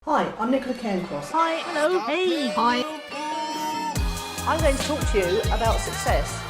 Hi, I'm Nicola Cairncross. Hi, hello, hey, hi. I'm going to talk to you about success.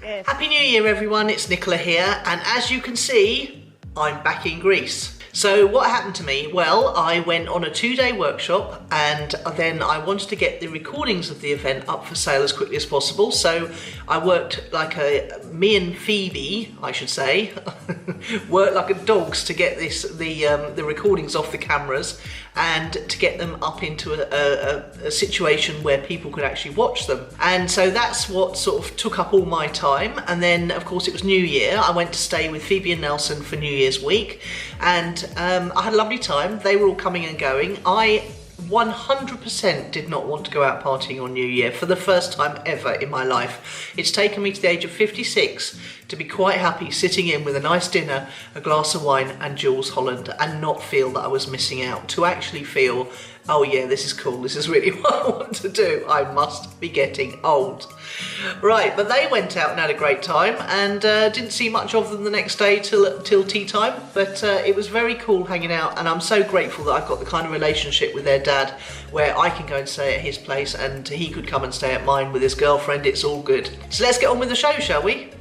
Yes. Happy New Year everyone, it's Nicola here, and as you can see, I'm back in Greece. So what happened to me? Well, I went on a 2-day workshop and then I wanted to get the recordings of the event up for sale as quickly as possible. So I worked like me and Phoebe, I should say, worked like a dogs to get the recordings off the cameras and to get them up into a situation where people could actually watch them. And so that's what sort of took up all my time. And then of course it was New Year. I went to stay with Phoebe and Nelson for New Year's week, and I had a lovely time. They were all coming and going. I 100% did not want to go out partying on New Year for the first time ever in my life. It's taken me to the age of 56 to be quite happy sitting in with a nice dinner, a glass of wine and Jules Holland and not feel that I was missing out. To actually feel, oh yeah, this is cool, this is really what I want to do. I must be getting old. Right, but they went out and had a great time and didn't see much of them the next day till tea time, but it was very cool hanging out, and I'm so grateful that I've got the kind of relationship with their dad where I can go and stay at his place and he could come and stay at mine with his girlfriend. It's all good. So let's get on with the show, shall we?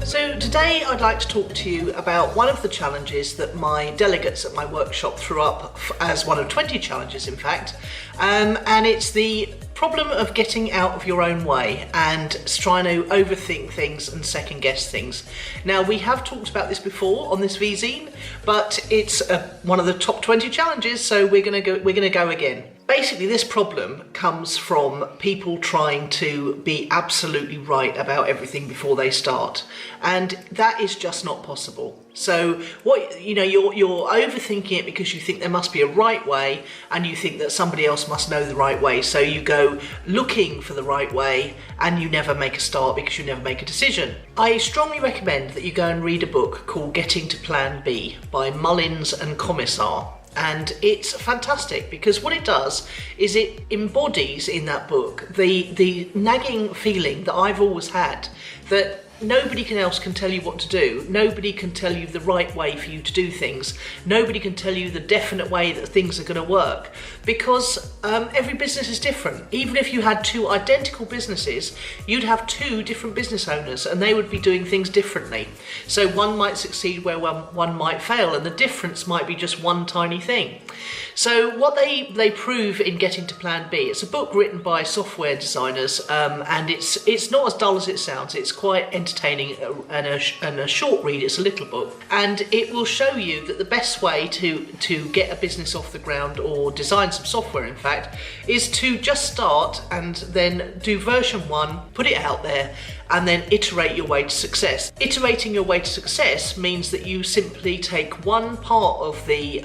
So today I'd like to talk to you about one of the challenges that my delegates at my workshop threw up as one of 20 challenges in fact, and it's the problem of getting out of your own way and trying to overthink things and second guess things. Now we have talked about this before on this Vzine, but it's one of the top 20 challenges, so we're gonna go again. Basically, this problem comes from people trying to be absolutely right about everything before they start, and that is just not possible. So you're overthinking it because you think there must be a right way and you think that somebody else must know the right way, so you go looking for the right way and you never make a start because you never make a decision. I strongly recommend that you go and read a book called Getting to Plan B by Mullins and Commissar. And it's fantastic because what it does is it embodies in that book the nagging feeling that I've always had that nobody else can tell you what to do. Nobody can tell you the right way for you to do things. Nobody can tell you the definite way that things are going to work, because every business is different. Even if you had two identical businesses, you'd have two different business owners and they would be doing things differently. So one might succeed where one might fail, and the difference might be just one tiny thing. So what they prove in Getting to Plan B, it's a book written by software designers, and it's not as dull as it sounds. It's quite entertaining and a short read. It's a little book, and it will show you that the best way to get a business off the ground, or design some software in fact, is to just start and then do version 1, put it out there, and then iterate your way to success. Iterating your way to success means that you simply take one part of the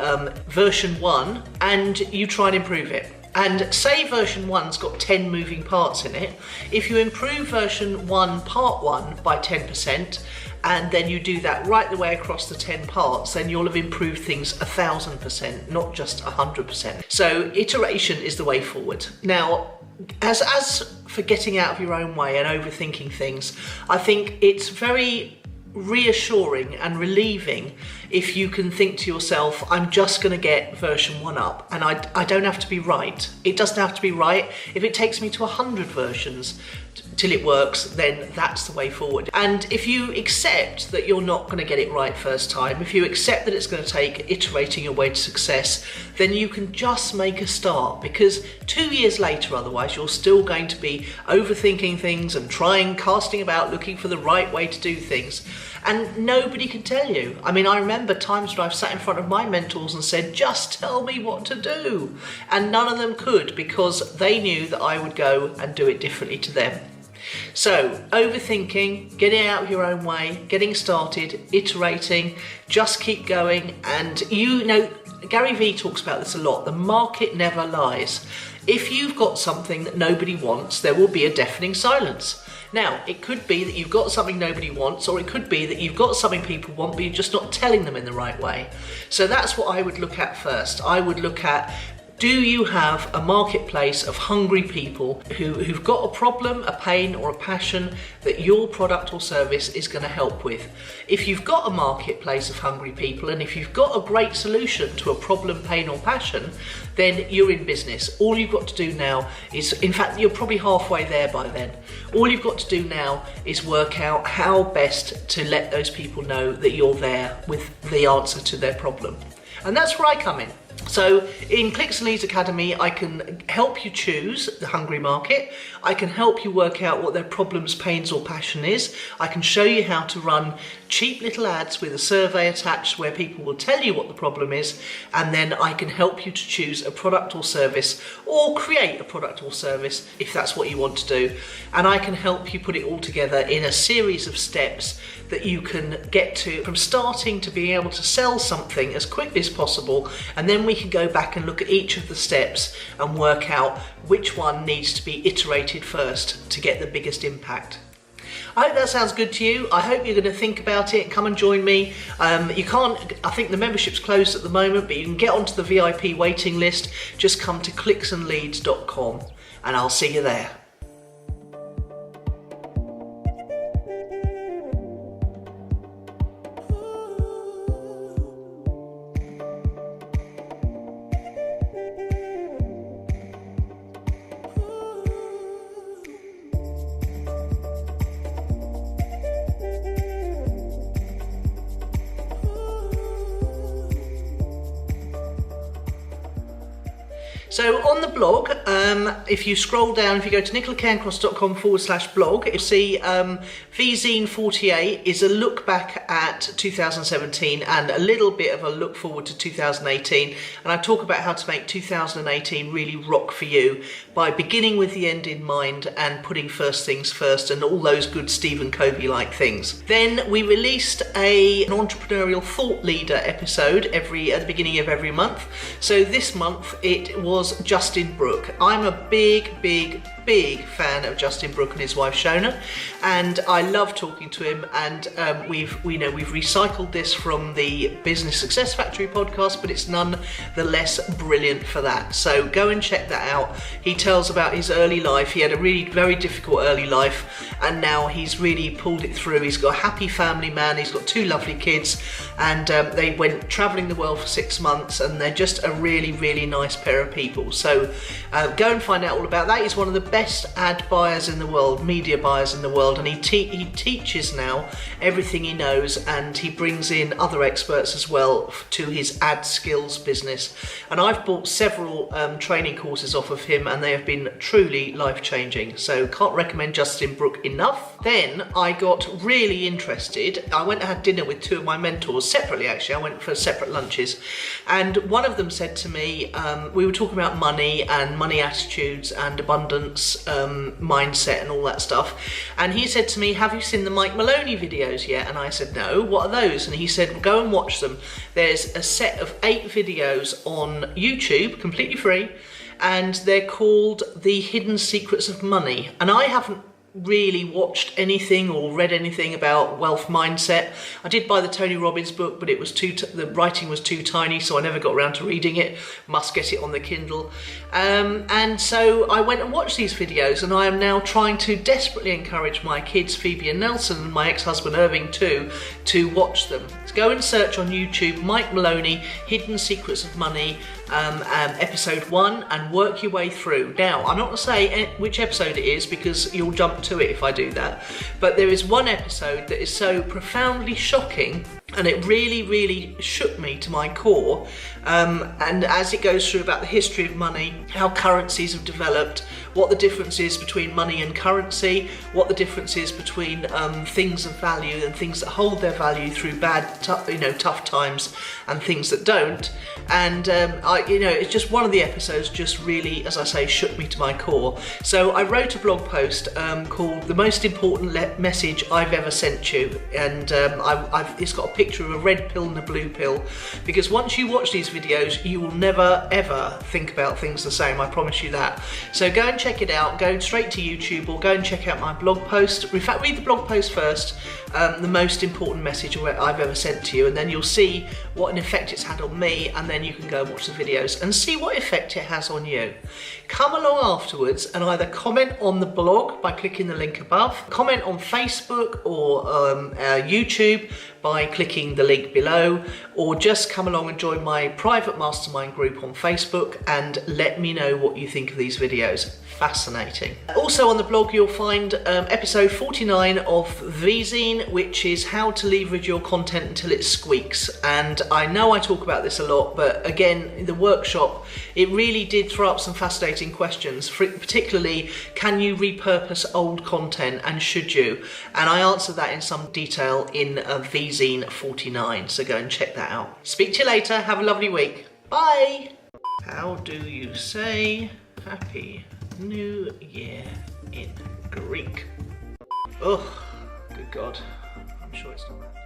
version 1 and you try and improve it. And say version 1's got 10 moving parts in it. If you improve version 1 part 1 by 10%, and then you do that right the way across the 10 parts, then you'll have improved things 1,000%, not just 100%. So iteration is the way forward. Now, as for getting out of your own way and overthinking things, I think it's very reassuring and relieving if you can think to yourself, I'm just going to get version 1 up and I don't have to be right. It doesn't have to be right. If it takes me to 100 versions till it works, then that's the way forward. And if you accept that you're not going to get it right first time, if you accept that it's going to take iterating your way to success, then you can just make a start, because 2 years later otherwise you're still going to be overthinking things and casting about looking for the right way to do things, and nobody can tell you. I mean, I remember times when I've sat in front of my mentors and said, just tell me what to do, and none of them could, because they knew that I would go and do it differently to them. So, overthinking, getting out of your own way, getting started, iterating, just keep going. And you know, Gary Vee talks about this a lot. The market never lies. If you've got something that nobody wants, there will be a deafening silence. Now, it could be that you've got something nobody wants, or it could be that you've got something people want, but you're just not telling them in the right way. So that's what I would look at first. I would look at, do you have a marketplace of hungry people who've got a problem, a pain, or a passion that your product or service is going to help with? If you've got a marketplace of hungry people, and if you've got a great solution to a problem, pain, or passion, then you're in business. All you've got to do now is, in fact, you're probably halfway there by then. All you've got to do now is work out how best to let those people know that you're there with the answer to their problem. And that's where I come in. So in Clicks and Leads Academy, I can help you choose the hungry market. I can help you work out what their problems, pains, or passion is. I can show you how to run cheap little ads with a survey attached where people will tell you what the problem is, and then I can help you to choose a product or service, or create a product or service if that's what you want to do. And I can help you put it all together in a series of steps that you can get to, from starting to being able to sell something as quickly as possible, and then we can go back and look at each of the steps and work out which one needs to be iterated first to get the biggest impact. I hope that sounds good to you. I hope you're going to think about it. Come and join me. You can't, I think the membership's closed at the moment, but you can get onto the VIP waiting list. Just come to clicksandleads.com and I'll see you there. So on the blog, if you scroll down, if you go to nicolacairncross.com/blog, you'll see Vzine 48 is a look back at 2017 and a little bit of a look forward to 2018. And I talk about how to make 2018 really rock for you by beginning with the end in mind and putting first things first and all those good Stephen Covey-like things. Then we released an entrepreneurial thought leader episode at the beginning of every month. So this month it was Justin Brooke. I'm a big fan of Justin Brooke and his wife Shona, and I love talking to him. And we've recycled this from the Business Success Factory podcast, but it's none the less brilliant for that. So go and check that out. He tells about his early life. He had a really very difficult early life, and now he's really pulled it through. He's got a happy family man. He's got 2 lovely kids, and they went traveling the world for 6 months, and they're just a really nice pair of people. So go and find out all about that. He's one of the best ad buyers in the world, media buyers in the world, and he teaches now everything he knows, and he brings in other experts as well to his ad skills business. And I've bought several training courses off of him, and they have been truly life-changing. So can't recommend Justin Brooke enough. Then I got really interested. I went and had dinner with 2 of my mentors separately, actually. I went for separate lunches, and one of them said to me, we were talking about money and money attitudes and abundance mindset and all that stuff, and he said to me, have you seen the Mike Maloney videos yet? And I said, no, what are those? And he said, well, go and watch them. There's a set of 8 videos on YouTube, completely free, and they're called The Hidden Secrets of Money. And I haven't really watched anything or read anything about wealth mindset. I did buy the Tony Robbins book, but it was the writing was too tiny, so I never got around to reading it. Must get it on the Kindle. And so I went and watched these videos, and I am now trying to desperately encourage my kids, Phoebe and Nelson, and my ex-husband Irving too, to watch them. So go and search on YouTube, Mike Maloney, Hidden Secrets of Money, episode 1, and work your way through. Now, I'm not going to say which episode it is, because you'll jump to it if I do that, but there is one episode that is so profoundly shocking And it really shook me to my core. And as it goes through about the history of money, how currencies have developed, what the difference is between money and currency, what the difference is between things of value and things that hold their value through tough times and things that don't. And it's just one of the episodes just really, as I say, shook me to my core. So I wrote a blog post called "The Most Important Message I've Ever Sent You," and it's got a picture of a red pill and a blue pill, because once you watch these videos you will never ever think about things the same, I promise you that. So go and check it out, go straight to YouTube or go and check out my blog post. In fact, read the blog post first, "The Most Important Message I've Ever Sent to You," and then you'll see what an effect it's had on me, and then you can go and watch the videos and see what effect it has on you. Come along afterwards and either comment on the blog by clicking the link above, comment on Facebook or YouTube by clicking the link below, or just come along and join my private mastermind group on Facebook and let me know what you think of these videos. Fascinating. Also on the blog you'll find episode 49 of Vzine, which is how to leverage your content until it squeaks. And I know I talk about this a lot, but again, in the workshop, it really did throw up some fascinating questions, particularly, can you repurpose old content and should you? And I answered that in some detail in Vzine 49, so go and check that out. Speak to you later, have a lovely week. Bye! How do you say Happy New Year in Greek? Oh, good God, I'm sure it's not that.